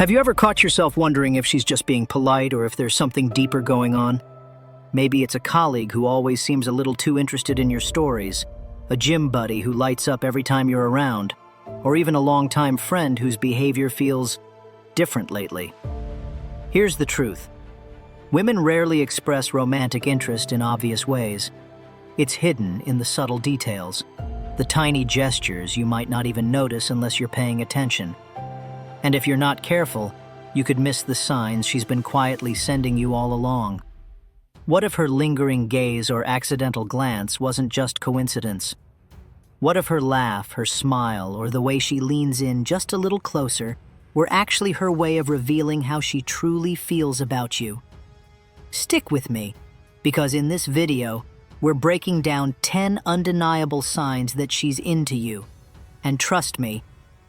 Have you ever caught yourself wondering if she's just being polite or if there's something deeper going on? Maybe it's a colleague who always seems a little too interested in your stories, a gym buddy who lights up every time you're around, or even a longtime friend whose behavior feels different lately. Here's the truth. Women rarely express romantic interest in obvious ways. It's hidden in the subtle details, the tiny gestures you might not even notice unless you're paying attention. And if you're not careful, you could miss the signs she's been quietly sending you all along. What if her lingering gaze or accidental glance wasn't just coincidence? What if her laugh, her smile, or the way she leans in just a little closer were actually her way of revealing how she truly feels about you? Stick with me, because in this video, we're breaking down 10 undeniable signs that she's into you. And trust me,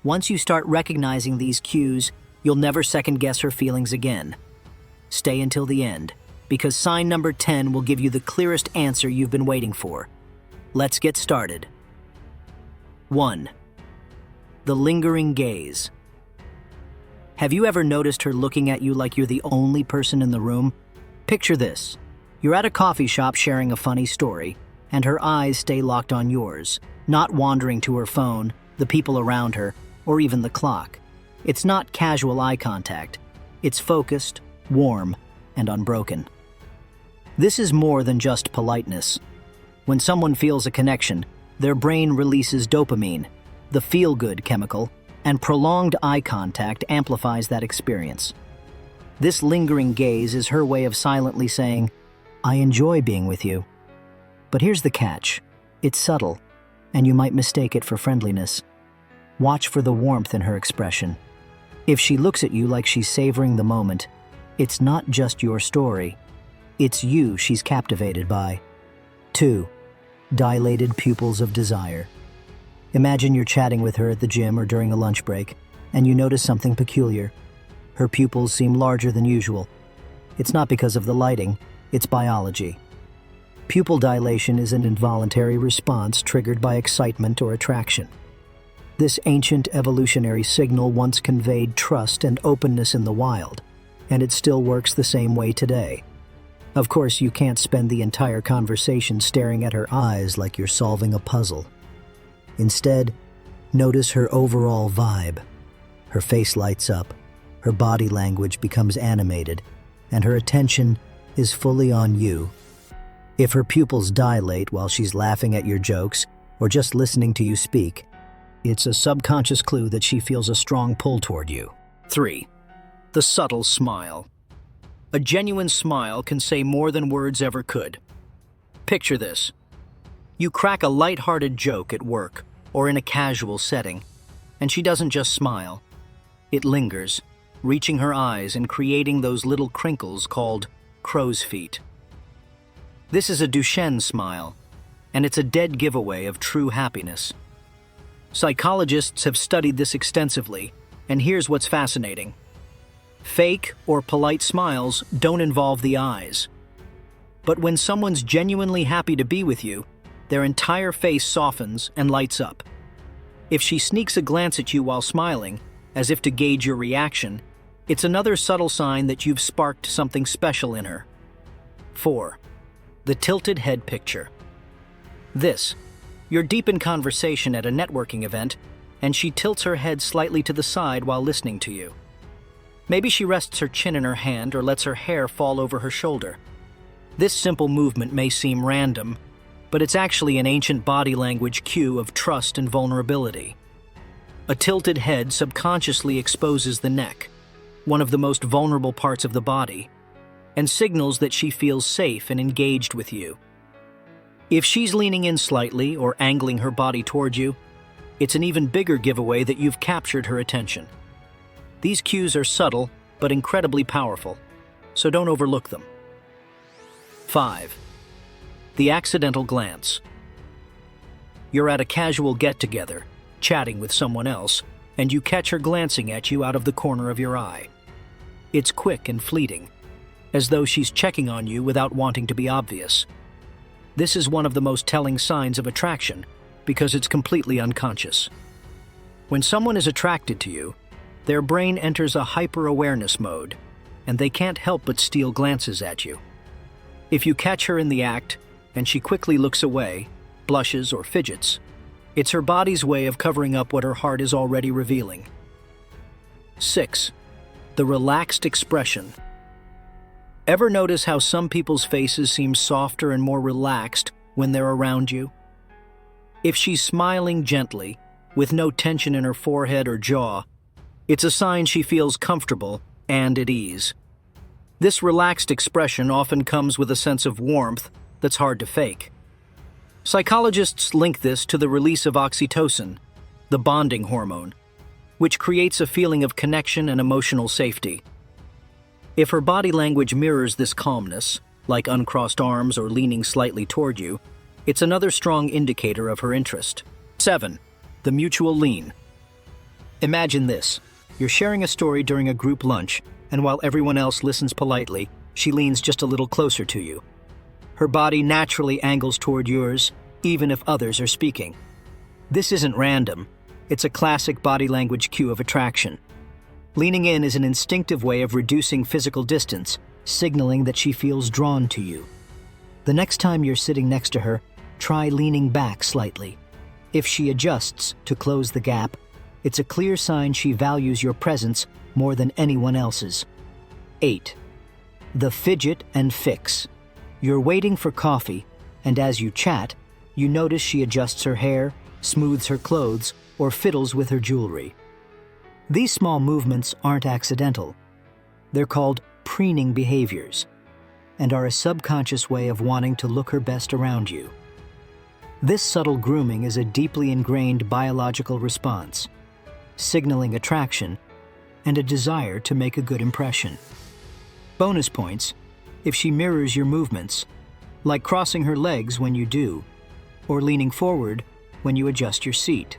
once you start recognizing these cues, you'll never second-guess her feelings again. Stay until the end, because sign number 10 will give you the clearest answer you've been waiting for. Let's get started. 1. The lingering gaze. Have you ever noticed her looking at you like you're the only person in the room? Picture this. You're at a coffee shop sharing a funny story, and her eyes stay locked on yours, not wandering to her phone, the people around her, or even the clock. It's not casual eye contact. It's focused, warm, and unbroken. This is more than just politeness. When someone feels a connection, their brain releases dopamine, the feel-good chemical, and prolonged eye contact amplifies that experience. This lingering gaze is her way of silently saying, "I enjoy being with you." But here's the catch. It's subtle, and you might mistake it for friendliness. Watch for the warmth in her expression. If she looks at you like she's savoring the moment, it's not just your story. It's you she's captivated by. 2. Dilated pupils of desire. Imagine you're chatting with her at the gym or during a lunch break, and you notice something peculiar. Her pupils seem larger than usual. It's not because of the lighting, it's biology. Pupil dilation is an involuntary response triggered by excitement or attraction. This ancient evolutionary signal once conveyed trust and openness in the wild, and it still works the same way today. Of course, you can't spend the entire conversation staring at her eyes like you're solving a puzzle. Instead, notice her overall vibe. Her face lights up, her body language becomes animated, and her attention is fully on you. If her pupils dilate while she's laughing at your jokes or just listening to you speak, it's a subconscious clue that she feels a strong pull toward you. 3. The subtle smile. A genuine smile can say more than words ever could. Picture this. You crack a light-hearted joke at work or in a casual setting, and she doesn't just smile. It lingers, reaching her eyes and creating those little crinkles called crow's feet. This is a Duchenne smile, and it's a dead giveaway of true happiness. Psychologists have studied this extensively, and here's what's fascinating. Fake or polite smiles don't involve the eyes. But when someone's genuinely happy to be with you, their entire face softens and lights up. If she sneaks a glance at you while smiling, as if to gauge your reaction, it's another subtle sign that you've sparked something special in her. 4. The tilted head picture. You're deep in conversation at a networking event, and she tilts her head slightly to the side while listening to you. Maybe she rests her chin in her hand or lets her hair fall over her shoulder. This simple movement may seem random, but it's actually an ancient body language cue of trust and vulnerability. A tilted head subconsciously exposes the neck, one of the most vulnerable parts of the body, and signals that she feels safe and engaged with you. If she's leaning in slightly or angling her body toward you, it's an even bigger giveaway that you've captured her attention. These cues are subtle but incredibly powerful, so don't overlook them. 5. The accidental glance. You're at a casual get-together, chatting with someone else, and you catch her glancing at you out of the corner of your eye. It's quick and fleeting, as though she's checking on you without wanting to be obvious. This is one of the most telling signs of attraction because it's completely unconscious. When someone is attracted to you, their brain enters a hyper-awareness mode, and they can't help but steal glances at you. If you catch her in the act, and she quickly looks away, blushes, or fidgets, it's her body's way of covering up what her heart is already revealing. 6. The relaxed expression. Ever notice how some people's faces seem softer and more relaxed when they're around you? If she's smiling gently, with no tension in her forehead or jaw, it's a sign she feels comfortable and at ease. This relaxed expression often comes with a sense of warmth that's hard to fake. Psychologists link this to the release of oxytocin, the bonding hormone, which creates a feeling of connection and emotional safety. If her body language mirrors this calmness, like uncrossed arms or leaning slightly toward you, it's another strong indicator of her interest. 7. The mutual lean. Imagine this. You're sharing a story during a group lunch, and while everyone else listens politely, she leans just a little closer to you. Her body naturally angles toward yours, even if others are speaking. This isn't random. It's a classic body language cue of attraction. Leaning in is an instinctive way of reducing physical distance, signaling that she feels drawn to you. The next time you're sitting next to her, try leaning back slightly. If she adjusts to close the gap, it's a clear sign she values your presence more than anyone else's. 8. The fidget and fix. You're waiting for coffee, and as you chat, you notice she adjusts her hair, smooths her clothes, or fiddles with her jewelry. These small movements aren't accidental. They're called preening behaviors, and are a subconscious way of wanting to look her best around you. This subtle grooming is a deeply ingrained biological response, signaling attraction and a desire to make a good impression. Bonus points if she mirrors your movements, like crossing her legs when you do, or leaning forward when you adjust your seat.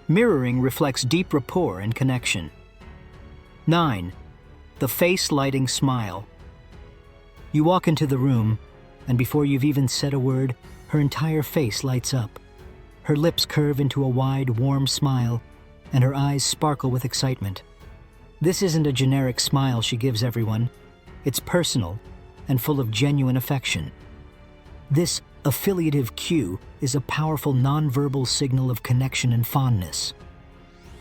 Mirroring reflects deep rapport and connection. 9. The face-lighting smile. You walk into the room, and before you've even said a word, her entire face lights up. Her lips curve into a wide, warm smile, and her eyes sparkle with excitement. This isn't a generic smile she gives everyone. It's personal and full of genuine affection. This affiliative cue is a powerful nonverbal signal of connection and fondness.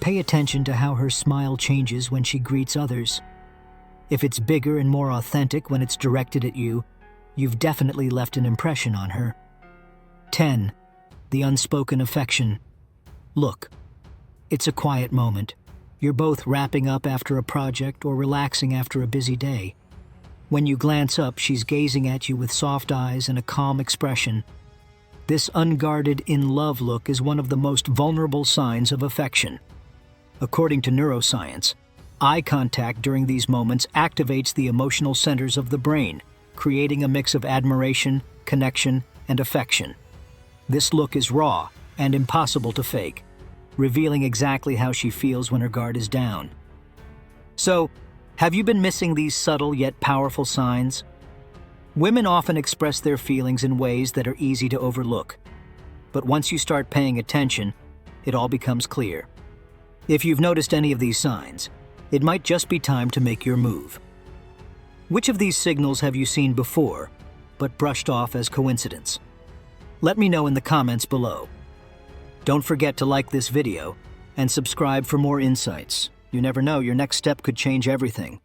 Pay attention to how her smile changes when she greets others. If it's bigger and more authentic when it's directed at you, you've definitely left an impression on her. 10. The unspoken affection. Look, it's a quiet moment. You're both wrapping up after a project or relaxing after a busy day. When you glance up, she's gazing at you with soft eyes and a calm expression. This unguarded in-love look is one of the most vulnerable signs of affection. According to neuroscience, eye contact during these moments activates the emotional centers of the brain, creating a mix of admiration, connection, and affection. This look is raw and impossible to fake, revealing exactly how she feels when her guard is down. So, have you been missing these subtle yet powerful signs? Women often express their feelings in ways that are easy to overlook. But once you start paying attention, it all becomes clear. If you've noticed any of these signs, it might just be time to make your move. Which of these signals have you seen before, but brushed off as coincidence? Let me know in the comments below. Don't forget to like this video and subscribe for more insights. You never know, your next step could change everything.